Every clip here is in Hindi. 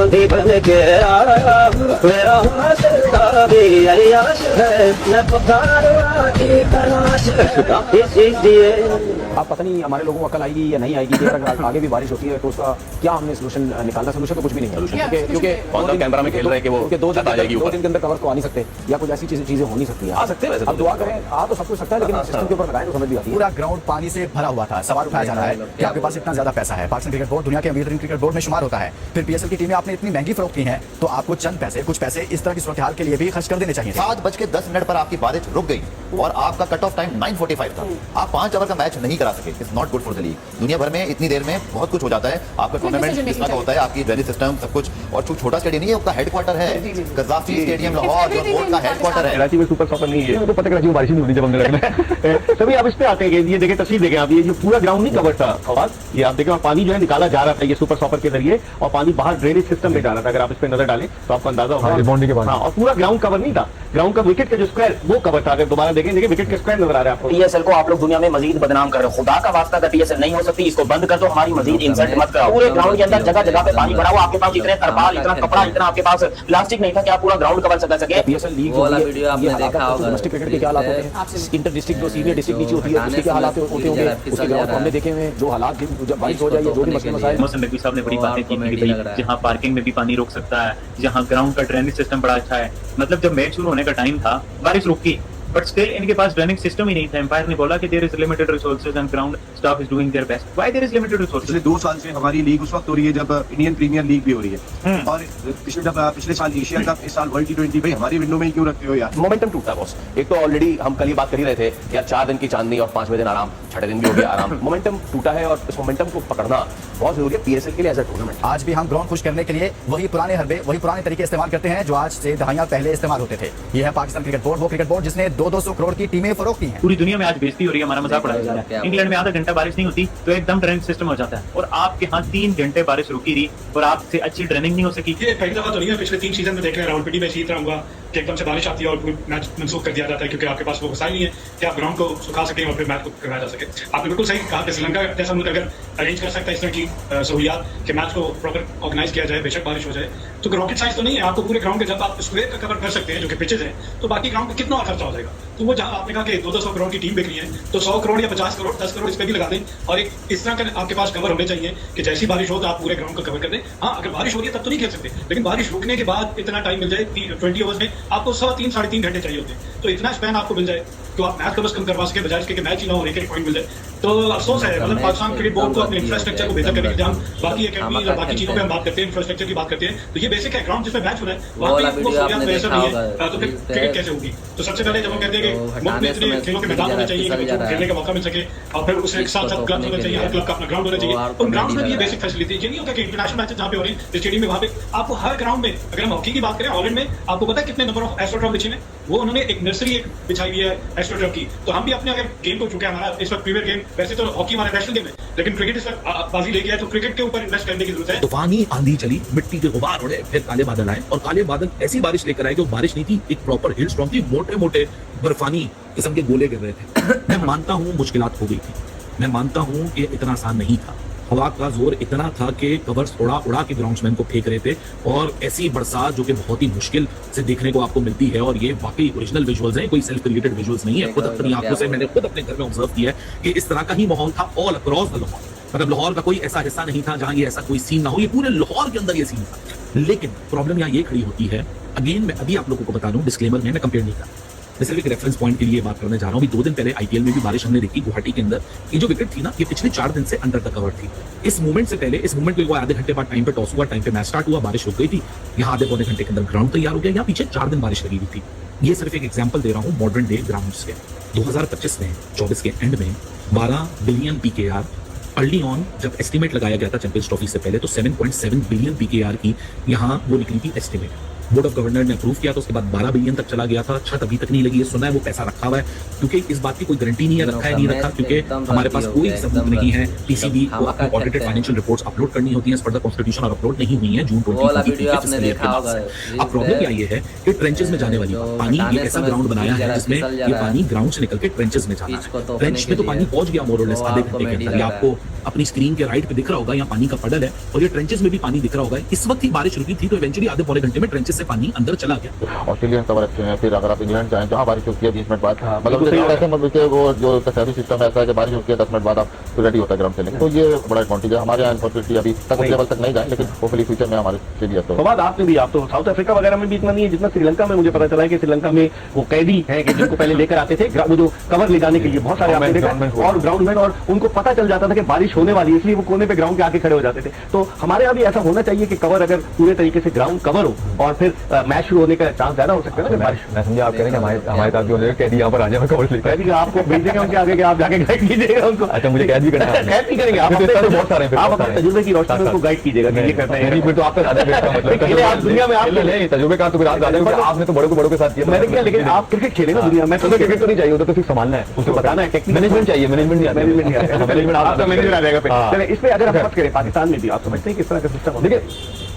चांदी बन के आया मेरा रास्ता भी अयाश है मैं पुकारा की तलाश इसलिए। आप पता नहीं हमारे लोगों को अकल आएगी या नहीं आएगी कि अगर आगे भी बारिश होती है तो उसका क्या हमने सोल्यूशन निकालना। सोल्यूशन तो कुछ भी नहीं है क्योंकि कैमरा में खेल रहे हैं कि वो दो दिन के अंदर कवर को आ नहीं सकते या कुछ ऐसी चीजें हो नहीं सकती है। आ सकते हैं अब दुआ करें, आ तो सब कुछ सकता है लेकिन सिस्टम के ऊपर लगाएं तो समझ भी आती है। पूरा ग्राउंड पानी से भरा हुआ था। सवाल उठाया जा रहा है कि आपके पास इतना ज्यादा पैसा है, पाकिस्तान क्रिकेट बोर्ड दुनिया के अमीर क्रिकेट बोर्ड में शुमार होता है, फिर पीएसएल की टीमें आपने इतनी महंगी फरोख्त की हैं तो आपको चंद पैसे कुछ पैसे इस तरह की सूरत हाल के लिए भी खर्च कर देने चाहिए। 7:10 पर आपकी बारिश रुक गई और आपका कट ऑफ टाइम 9:45 था। आप 5 ओवर का मैच नहीं करा सके। It's not good for the league. दुनिया भर में इतनी देर में बहुत कुछ हो जाता है। आपका टूर्नामेंट इस तरह का होता है, आपकी ड्रेनेज सिस्टम सब कुछ, और छोटा स्टेडियम नहीं है, आपका हेडक्वार्टर है गद्दाफी स्टेडियम लाहौर जो बोर्ड का हेडक्वार्टर है। कराची में सुपर सॉकर नहीं है तो पता कराची में बारिश नहीं होनी जब हमने लगना तभी आप इस पे आते हैं। ये देखें तस्वीर देखें आप, ये पूरा ग्राउंड नहीं कवर था फवाद, ये आप देखें पानी जो है निकाला जा रहा था ये सुपर सॉकर के जरिए और पानी बाहर ड्रेनेज सिस्टम में जा रहा था। अगर आप इस पे नजर डालें तो आपको अंदाजा होगा बाउंड्री के बाद। और पूरा ग्राउंड कवर नहीं था, ग्राउंड का विकेट का जो स्क्वायर वो कवर था। अगर दोबारा देखें विकेट का स्क्वायर नजर आ रहा है आपको। पीएसएल को आप लोग दुनिया में मजीद बदनाम कर रहे हो। खुदा का वास्ता अगर पीएसएल नहीं हो सकती इसको बंद कर दो, हमारी मजीद इंसल्ट मत कराओ। पूरे ग्राउंड के अंदर जगह जगह पे पानी भरा हुआ, आपके पास इतने तरपाल, इतना कपड़ा, इतना आपके पास प्लास्टिक नहीं था कि आप पूरा ग्राउंड कवर कर सके। पीएसएल लीग वाला वीडियो आपने देखा होगा, डोमेस्टिक क्रिकेट के क्या हालात होते हैं, इंटर डिस्ट्रिक्ट जो सीनियर डिस्ट्रिक्ट नीचे होती है उसके क्या हालात होते होंगे, उसके ग्राउंड हमने देखे हुए जो हालात जब बारिश हो जाए जो भी मसले मसाइल। मौसम नकवी साहब ने बड़ी बातें की कि भाई जहाँ पार्किंग में भी पानी रोक सकता है, जहाँ ग्राउंड का ड्रेनेज सिस्टम बड़ा अच्छा है। मतलब जब मैच शुरू होने का टाइम था बारिश रुकी बट स्टिल इनके पास ड्रेनेज सिस्टम ही नहीं था। एम्पायर ने बोला कि there is limited resources and ground staff is doing their best. Why there is limited resources? पिछले 2 साल से हमारी लीग उस वक्त हो रही है जब इंडियन प्रीमियर लीग भी हो रही है और पिछले साल एशिया कप, इस साल वर्ल्ड टी20। भाई हमारी विंडो में क्यों रखते हो यार? मोमेंटम टूटा बॉस। एक तो ऑलरेडी हम कल ही बात कर ही रहे थे यार 4 दिन की चांदनी और 5वें दिन आराम, 6ठे दिन भी हो गया आराम। मोमेंटम टूटा है और इस मोमेंटम को पकड़ना बहुत जरूरी है पीएसएल के लिए एज अ टूर्नामेंट। आज भी हम ग्राउंड खुश करने के लिए वही पुराने हरबे, वही पुराने तरीके इस्तेमाल करते हैं जो आज से दहाइयां पहले इस्तेमाल होते थे। ये है पाकिस्तान क्रिकेट बोर्ड, वो क्रिकेट बोर्ड जिसने 200 करोड़ की टीमें फरोख्त की हैं। पूरी दुनिया में आज बेइज्जती हो रही है, हमारा मजाक उड़ाया जा रहा है। इंग्लैंड में आधा घंटा बारिश नहीं होती तो एकदम ड्रेनेज सिस्टम हो जाता है और आपके यहाँ 3 घंटे बारिश रुकी रही और आपसे अच्छी ड्रेनिंग नहीं हो सकी। ये पहली दफा तो नहीं है, पिछले 3 सीजन में देख रहे हैं रावलपिंडी में इसी तरह हुआ कि एकदम से बारिश आती है और मैच मंसूख कर दिया जाता है क्योंकि आपके पास वो वसाइल नहीं है कि आप ग्राउंड को सुखा सकें और फिर मैच को करवाया जा सके। आपने बिल्कुल सही कहा कि श्रीलंका जैसा मुल्क अगर अरेंज कर सकता है इस तरह की सहूलियात कि मैच को प्रॉपर ऑर्गेनाइज किया जाए, बेशक बारिश हो जाए, तो रॉकेट साइंस तो नहीं है। आपको पूरे ग्राउंड के जब आप स्क्वायर का कवर कर सकते हैं जो कि पिचेज हैं तो बाकी ग्राउंड पे कितना खर्चा हो जाएगा। तो वो जहाँ आपने कहा कि 200 करोड़ की टीम बिक रही है तो 100 करोड़ या 50 करोड़ 10 करोड़ इस पे भी लगा दें और एक इस तरह का आपके पास कवर होने चाहिए कि जैसी बारिश हो तो आप पूरे ग्राउंड को कवर कर दें। हाँ, अगर बारिश हो रही है तब तो नहीं खेल सकते, लेकिन बारिश रुकने के बाद इतना टाइम मिल जाए 20 ओवर्स में आपको 3-3.5 घंटे चाहिए होते हैं, तो इतना स्पैन आपको मिल जाए तो आप मैच को बस कम करवा सके बजाय इसके कि मैच ही ना हो, एक पॉइंट मिल जाए। तो अफसोस है मतलब पाकिस्तान क्रिकेट बोर्ड को अपने इंफ्रास्ट्रक्चर को बेहतर करने के लिए हम बाकी अकेडमी और बाकी चीजों पे हम बात करते हैं, इंफ्रास्ट्रक्चर की बात करते हैं, तो ये बेसिक है ग्राउंड जिसमें मैच हो रहा है वहाँ पे वो सहूलियत वैसा नहीं है तो फिर क्रिकेट कैसे होगी? तो सबसे पहले जब हम कहते हैं कि मुल्क में इतने खेलों के मैदान होने चाहिए कि बच्चों को खेलने का मौका मिल सके और फिर उसके साथ साथ क्लब होने चाहिए, हर क्लब का अपना ग्राउंड होना चाहिए। तो ग्राउंड में भी ये बेसिक फैसिलिटी ये नहीं होता कि इंटरनेशनल मैचेस जहाँ पे हो रहे हैं स्टेडियम में वहाँ पे आपको हर ग्राउंड में, अगर हम हॉकी की बात करें हॉलैंड में आपको पता है कितने नंबर ऑफ एस्ट्रोटर्फ बिछे हैं, वो उन्होंने एक नर्सरी एक बिछाई हुई है एस्ट्रोटर्फ की। तो हम भी अपने अगर गेम को चुके हमारा इस वक्त प्रीमियर गेम, वैसे तो हॉकी हमारा नेशनल गेम है लेकिन क्रिकेट इस वक्त बाजी ले गया है तो क्रिकेट के ऊपर इन्वेस्ट करने की जरूरत है। तूफानी आंधी चली, मिट्टी के गुबार उड़े, फिर काले बादल आए और काले बादल ऐसी बारिश लेकर आए जो बारिश नहीं थी, एक प्रॉपर हिल स्टॉर्म थी। मोटे मोटे बर्फानी किस्म के गोले गिर रहे थे। मैं मानता हूँ मुश्किलात हो गई थी, मैं मानता हूँ कि इतना आसान नहीं था। हवा का जोर इतना था कि कवर्स उड़ा उड़ा के ग्राउंड्समैन को फेंक रहे थे और ऐसी बरसात जो कि बहुत ही मुश्किल से देखने को आपको मिलती है और ये वाकई ओरिजिनल विजुअल्स हैं, कोई सेल्फ क्रिएटेड विजुअल्स नहीं है। खुद अपनी आंखों से मैंने खुद अपने घर में ऑब्जर्व किया है कि इस तरह का ही माहौल था ऑल अक्रॉस द लाहौर। मतलब लाहौर का कोई ऐसा हिस्सा नहीं था जहां ये ऐसा कोई सीन ना हो, ये पूरे लाहौर के अंदर ये सीन था। लेकिन प्रॉब्लम यहाँ ये खड़ी होती है, अगेन मैं अभी आप लोगों को बता दूं डिस्क्लेमर में, मैं कंपेयर नहीं कर, मैं सिर्फ एक रेफरेंस पॉइंट के लिए बात करने जा रहा हूँ। 2 दिन पहले आईपीएल में भी बारिश हमने देखी गुवाहाटी के अंदर, ये जो विकेट थी ना ये पिछले 4 दिन से अंडर द कवर थी। इस मूवमेंट से पहले, इस मूवमेंट को आधे घंटे बाद टाइम पे टॉस हुआ, टाइम पे मैच स्टार्ट हुआ, बारिश रुक गई थी, यहाँ आधे पौने घंटे के अंदर ग्राउंड तैयार हो गया, यहाँ पीछे 4 दिन बारिश लगी हुई थी। ये सिर्फ एक एग्जाम्पल दे रहा हूँ मॉडर्न डे ग्राउंड्स के। 2025 में 24 के एंड में 12 बिलियन पीकेआर अर्ली ऑन जब एस्टिमेट लगाया गया था चैंपियंस ट्रॉफी से पहले तो 7.7 बिलियन पीकेआर की यहाँ वो निकली थी एस्टिमेट। बोर्ड ऑफ गवर्नर ने अप्रूव किया तो उसके बाद 12 बिलियन तक चला गया था। छत अभी तक नहीं लगी है, सुना है वो पैसा रखा हुआ है क्योंकि इस बात की कोई गारंटी नहीं है रखा है नहीं रखा, क्योंकि हमारे पास कोई सबूत नहीं है। पीसीबी को अपनी ऑडिटेड फाइनेंशियल रिपोर्ट्स अपलोड करनी होती हैं, फर्दर कॉन्स्टिट्यूशन और अपलोड नहीं हुई है जून 2020। अब प्रॉब्लम क्या ये है कि ट्रेंचेस में जाने वाली पानी, ये ऐसा ग्राउंड बनाया है जिसमें ये पानी ग्राउंड से निकल के ट्रेंचेस में जाना है। ट्रेंच में तो पानी पहुंच गया मोर और लेस आधे घंटे के अंदर। आपको अपनी स्क्रीन के राइट पे दिख रहा होगा यहाँ पानी का पडल है और ये ट्रेंचेस में भी पानी दिख रहा होगा। इस वक्त ही बारिश रुकी थी तो इवेंचुअली आधे पौने घंटे में ट्रेंचेस से पानी अंदर चला गया। ऑस्ट्रेलियन कवर अच्छे हैं, फिर अगर आप इंग्लैंड जाएं जहाँ बारिश होती है 20 मिनट बाद, मतलब ऐसे मतलब कि वो जो सर्विस सिस्टम ऐसा है कि बारिश होती है 10 मिनट बाद आप रेडी होता है ग्राउंड खेलने, तो ये बड़ा एडवांटेज है। हमारे यहाँ अनफॉर्चुनेटली अभी तक लेवल तक नहीं जाए, लेकिन होपफुली फ्यूचर में हमारे से भी तो बात आपने भी, आप तो साउथ अफ्रीका वगैरह में भी इतना नहीं है जितना श्रीलंका में। मुझे पता चला है कि श्रीलंका में वो कैदी हैं कि जिनको पहले लेकर आते थे वो जो कवर ले जाने के लिए बहुत सारे आपने देखा, और ग्राउंडमैन, और उनको पता चल जाता था कि बारिश होने वाली है, इसलिए वो कोने पे ग्राउंड के आके खड़े हो जाते थे। तो हमारे यहाँ भी ऐसा होना चाहिए कि कवर अगर पूरे तरीके से ग्राउंड कवर हो और फिर मैच शुरू होने का चांस ज्यादा हो सकता है ना बारिश। मैं समझे आप कह रहे हैं हमारे साथ जो कैदी यहाँ पर आ जाए कवर लेकर, कैदी आपको भेज देंगे उनके आगे कि आप जाके गाइड कीजिएगा उनको। अच्छा, मुझे कैद भी करना है? कैद भी करेंगे आप, बहुत सारे आप अपने तजुर्बे की रोशनी में उनको गाइड कीजिएगा कि ये करना है। फिर तो आपका ज्यादा बेहतर मतलब आप दुनिया में आप नहीं तजुर्बे का तो फिर आप ज्यादा क्योंकि आपने तो बड़ों के साथ किया। मैंने किया, लेकिन आप क्रिकेट खेले ना दुनिया में, तो क्रिकेट तो नहीं चाहिए, उधर तो सिर्फ संभालना है, उसको बताना है, टेक्निक मैनेजमेंट चाहिए, मैनेजमेंट मैनेजमेंट आपका मैनेजर आ जाएगा। चलिए इस पे अगर हम बात करें पाकिस्तान में भी आप समझते हैं किस तरह का सिस्टम? देखिए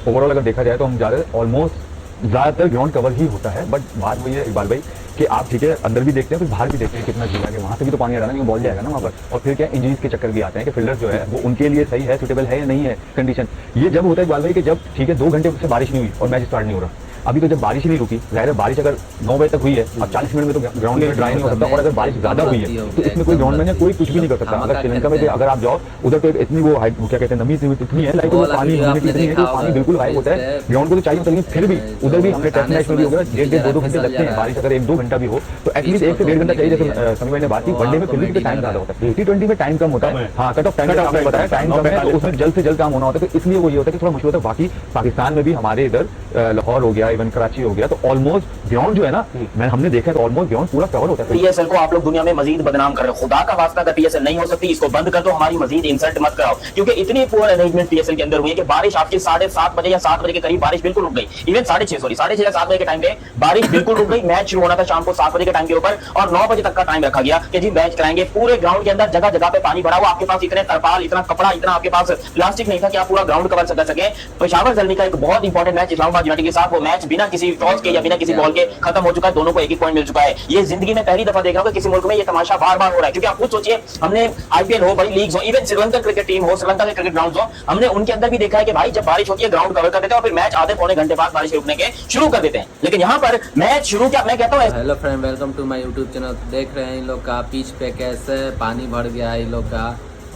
ओवरऑल अगर देखा जाए तो हम ऑलमोस्ट ज्यादातर ग्राउंड कवर ही होता है, बट बात वही है इकबाल भाई कि आप ठीक है अंदर भी देखते हैं फिर बाहर भी देखते हैं कितना जीवा है, वहां से भी तो पानी आ रहा है ना, बॉल जाएगा ना वहां पर। और फिर क्या इंजरीज के चक्कर भी आते हैं कि फील्डर जो है वो उनके लिए सही है, सुटेबल है या नहीं है कंडीशन। ये जब होता है इकबाल भाई कि जब ठीक है 2 घंटे से बारिश नहीं हुई और मैच स्टार्ट नहीं हो रहा। अभी तो जब बारिश ही नहीं रुकी, जाहिर है बारिश अगर 9 बजे तक हुई है अब 40 मिनट में तो ग्राउंड में ड्राई नहीं हो सकता, और अगर बारिश ज्यादा हुई है तो इसमें कोई ग्राउंड में कोई कुछ भी नहीं कर सकता। अगर श्रीलंका में अगर आप जाओ उधर तो इतनी वो हाइट क्या कहते हैं नमी इतनी है, लाइक पानी इतनी है कि पानी बिल्कुल गायब होता है। ग्राउंड को तो चाहिए होता है, लेकिन फिर भी उधर भी हमने टेस्ट मैच में भी हो गया 1.5-2 घंटे लगते हैं। बारिश अगर 1-2 घंटा भी हो तो एटलीस्ट 1 से 1.5 घंटा चाहिए। जैसे समी भाई ने बात की, वनडे में फिर भी टाइम ज्यादा होता है, T20 में टाइम कम होता है। हाँ, कट ऑफ टाइम आपने बताया टाइम कम है, तो उसमें जल्द से जल्द काम होना होता है, तो इसलिए वो ये होता है कि थोड़ा मुश्किल होता है। बाकी पाकिस्तान में भी हमारे इधर लाहौर हो गया, इवन कराची हो गया, तो ऑलमोस्ट ग्राउंड जो है ना हमने देखा तो ऑलमोस्ट ग्राउंड पूरा कवर होता है। पीएसएल को आप लोग दुनिया में मजीद बदनाम कर रहे हो। खुदा का वास्ता अगर पीएसएल नहीं हो सकती इसको बंद कर दो, हमारी मजीद इंसल्ट मत कराओ, क्योंकि इतनी पुअर अरेंजमेंट पीएसएल के अंदर हुई है कि बारिश आपकी 7:30 बजे या 7 बजे के करीब बारिश बिल्कुल रुक गई। इवन 6:30 या 7 बजे के टाइम पे बारिश बिल्कुल रुक गई। मैच शुरू होना था शाम को 7 बजे के टाइम के ऊपर और 9 बजे तक का टाइम रखा गया कि जी मैच कराएंगे। पूरे ग्राउंड के अंदर जगह जगह पे पानी भरा हुआ, आपके पास इतने तरपाल, इतना कपड़ा, इतना आपके पास प्लास्टिक नहीं था कि आप पूरा ग्राउंड कवर कर सके। पेशावर जल्दी का एक बहुत इंपॉर्टेंट मैच इस्लामाबाद यूनाइटेड के साथ, वो मैच बिना किसी टॉस के या बिना किसी बॉल के खत्म हो चुका है। दोनों को एक पॉइंट मिल चुका है। ये जिंदगी में पहली दफा देख रहा हूं कि किसी मुल्क में ये तमाशा बार-बार हो रहा है, क्योंकि आप खुद सोचिए हमने आईपीएल हो, बड़ी लीग्स हो, इवन श्रीलंका क्रिकेट टीम हो, श्रीलंका के क्रिकेट ग्राउंड्स हो, हमने उनके अंदर भी देखा है कि भाई जब बारिश होती है ग्राउंड कवर कर देते हैं और फिर मैच आधे पौने घंटे बाद बारिश रुकने के शुरू कर देते हैं। लेकिन यहाँ पर मैच शुरू क्या मैं कहता हूँ। Hello friend, welcome to my YouTube channel. देख रहे हैं इन लोग का पिच पे कैसे पानी भर गया है इन लोग का,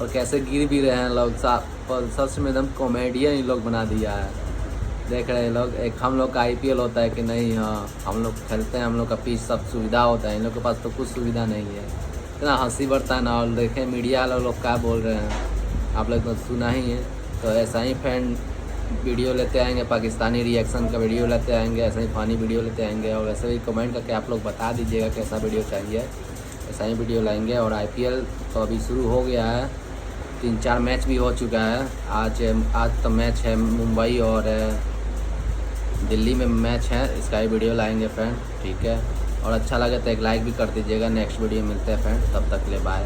और कैसे गिर भी रहे हैं लोग। सच में एकदम कॉमेडियन इन लोग बना दिया है। देख रहे हैं लोग, एक हम लोग का आईपीएल होता है कि नहीं, हाँ हम लोग खेलते हैं, हम लोग का पिच सब सुविधा होता है, इन लोग के पास तो कुछ सुविधा नहीं है। इतना हंसी बढ़ता है ना। और देखें मीडिया वाले लोग क्या बोल रहे हैं, आप लोग तो सुना ही है। तो ऐसा ही फ्रेंड वीडियो लेते आएंगे, पाकिस्तानी रिएक्शन का वीडियो लेते आएंगे, ऐसा ही फनी वीडियो लेते आएंगे, और ऐसे ही कमेंट करके आप लोग बता दीजिएगा कैसा वीडियो चाहिए, ऐसा ही वीडियो लाएंगे। और आईपीएल तो अभी शुरू हो गया है, 3-4 मैच भी हो चुका है। आज तो मैच है मुंबई और दिल्ली में मैच है, इसका ही वीडियो लाएंगे फ्रेंड, ठीक है। और अच्छा लगे तो एक लाइक भी कर दीजिएगा। नेक्स्ट वीडियो मिलते हैं फ्रेंड, तब तक के लिए बाय।